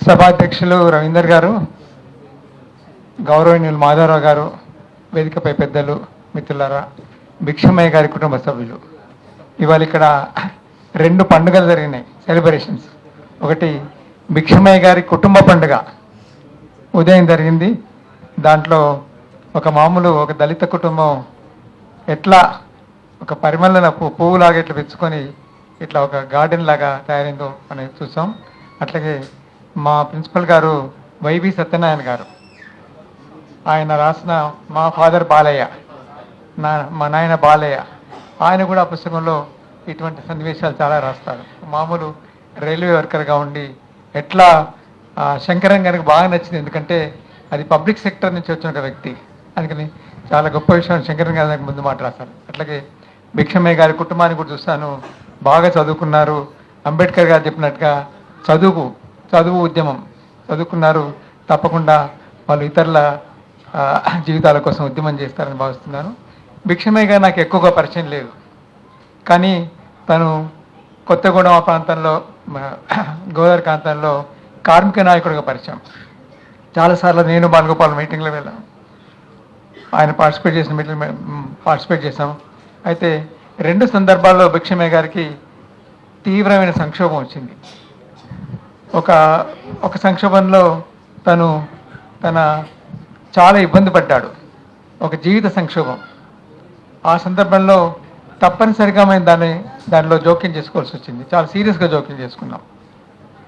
సభాధ్యక్షులు రవీందర్ గారు, గౌరవనీయులు మాధవరావు గారు, వేదికపై పెద్దలు, మిత్రులారా, భిక్షమయ్య గారి కుటుంబ సభ్యులు, ఇవాళ ఇక్కడ 2 పండుగలు జరిగినాయి, సెలబ్రేషన్స్. ఒకటి భిక్షమయ్య గారి కుటుంబ పండుగ ఉదయం జరిగింది. దాంట్లో ఒక దళిత కుటుంబం ఎట్లా ఒక పరిమళన పువ్వులాగా ఇట్లా పెంచుకొని ఇట్లా ఒక గార్డెన్ లాగా తయారైందో అని చూసాం. అట్లాగే మా ప్రిన్సిపల్ గారు వైవి సత్యనారాయణ గారు, ఆయన రాసిన మా ఫాదర్ బాలయ్య, మా నాయన బాలయ్య, ఆయన కూడా ఆ పుస్తకంలో ఇటువంటి సన్నివేశాలు చాలా రాస్తారు. మామూలు రైల్వే వర్కర్గా ఉండి ఎట్లా శంకరన్ గారికి బాగా నచ్చింది, ఎందుకంటే అది పబ్లిక్ సెక్టర్ నుంచి వచ్చిన ఒక వ్యక్తి, అందుకని చాలా గొప్ప విషయం శంకరన్ గారి దానికి ముందు మాట రాశారు. అట్లాగే భిక్షమయ్య గారి కుటుంబాన్ని కూడా చూస్తాను, బాగా చదువుకున్నారు. అంబేద్కర్ గారు చెప్పినట్టుగా చదువు ఉద్యమం చదువుకున్నారు. తప్పకుండా వాళ్ళు ఇతరుల జీవితాల కోసం ఉద్యమం చేస్తారని భావిస్తున్నాను. భిక్షమయ్య గారు నాకు ఎక్కువగా పరిచయం లేదు, కానీ తను కొత్తగూడెం ఆ ప్రాంతంలో, గోదావరి ప్రాంతంలో కార్మిక నాయకుడిగా పరిచయం. చాలాసార్లు నేను బాలగోపాల్ మీటింగ్లో వెళ్ళాను, ఆయన పార్టిసిపేట్ చేశాం. అయితే 2 సందర్భాల్లో భిక్షమయ్య గారికి తీవ్రమైన సంక్షోభం వచ్చింది. ఒక సంక్షోభంలో తన చాలా ఇబ్బంది పడ్డాడు, ఒక జీవిత సంక్షోభం. ఆ సందర్భంలో తప్పనిసరిగా మేము దానిలో జోక్యం చేసుకోవాల్సి వచ్చింది. చాలా సీరియస్గా జోక్యం చేసుకున్నాం.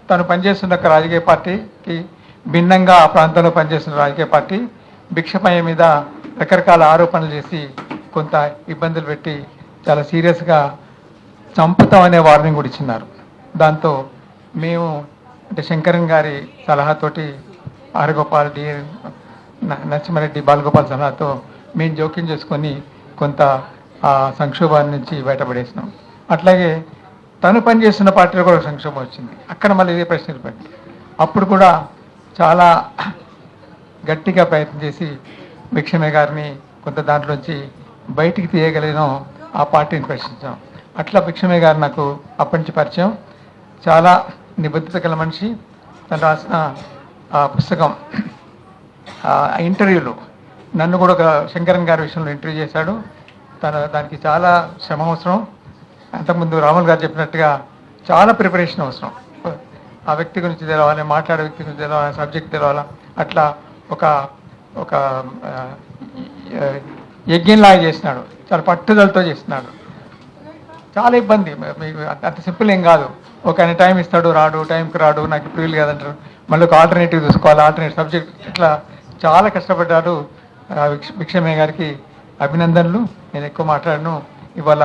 తను పనిచేస్తున్న ఒక రాజకీయ పార్టీకి భిన్నంగా ఆ ప్రాంతంలో పనిచేస్తున్న రాజకీయ పార్టీ భిక్షమయ్య మీద రకరకాల ఆరోపణలు చేసి కొంత ఇబ్బందులు పెట్టి చాలా సీరియస్గా చంపుతామనే వార్నింగ్ కూడా ఇచ్చినారు. దాంతో మేము అంటే శంకరన్ గారి సలహాతోటి ఆరగోపాల్ నరసింహారెడ్డి బాలగోపాల్ సలహాతో మేము జోక్యం చేసుకొని కొంత ఆ సంక్షోభాన్ని నుంచి బయటపడేసినాం. అట్లాగే తను పనిచేస్తున్న పార్టీలో కూడా సంక్షోభం వచ్చింది, అక్కడ మళ్ళీ ఇదే ప్రశ్నలు పడి అప్పుడు కూడా చాలా గట్టిగా ప్రయత్నం చేసి భిక్షమయ్య గారిని కొంత దాంట్లోంచి బయటికి తీయగలిగినాం, ఆ పార్టీని ప్రశ్నించాం. అట్లా భిక్షమయ్య గారు నాకు అప్పటి నుంచి పరిచయం. చాలా నిబద్ధత గల మనిషి. తను రాసిన ఆ పుస్తకం ఇంటర్వ్యూలో నన్ను కూడా ఒక శంకరన్ గారి విషయంలో ఇంటర్వ్యూ చేశాడు. దానికి చాలా శ్రమ అవసరం. అంతకుముందు రాములు గారు చెప్పినట్టుగా చాలా ప్రిపరేషన్ అవసరం. ఆ వ్యక్తి గురించి తెలవాలి, మాట్లాడే వ్యక్తి గురించి తెలవాలి, సబ్జెక్ట్ తెలవాలి. అట్లా ఒక యజ్ఞంలాగా చేసినాడు, చాలా పట్టుదలతో చేస్తున్నాడు. చాలా ఇబ్బంది, మీకు అంత సింపుల్ ఏం కాదు. ఒక ఆయన టైం ఇస్తాడు, టైంకి రాడు, నాకు ఇప్పుడు వీలు కాదంటారు, మళ్ళీ ఒక ఆల్టర్నేటివ్ చూసుకోవాలి, ఆల్టర్నేటివ్ సబ్జెక్ట్, ఇట్లా చాలా కష్టపడ్డాడు. భిక్షమయ్య గారికి అభినందనలు. నేను ఎక్కువ మాట్లాడను. ఇవాళ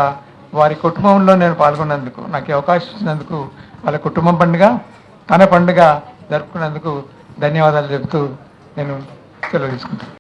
వారి కుటుంబంలో నేను పాల్గొన్నందుకు, నాకు అవకాశం ఇచ్చినందుకు, వాళ్ళ కుటుంబం పండుగ తన పండుగ జరుపుకున్నందుకు ధన్యవాదాలు చెబుతూ నేను సెలవు తీసుకుంటాను.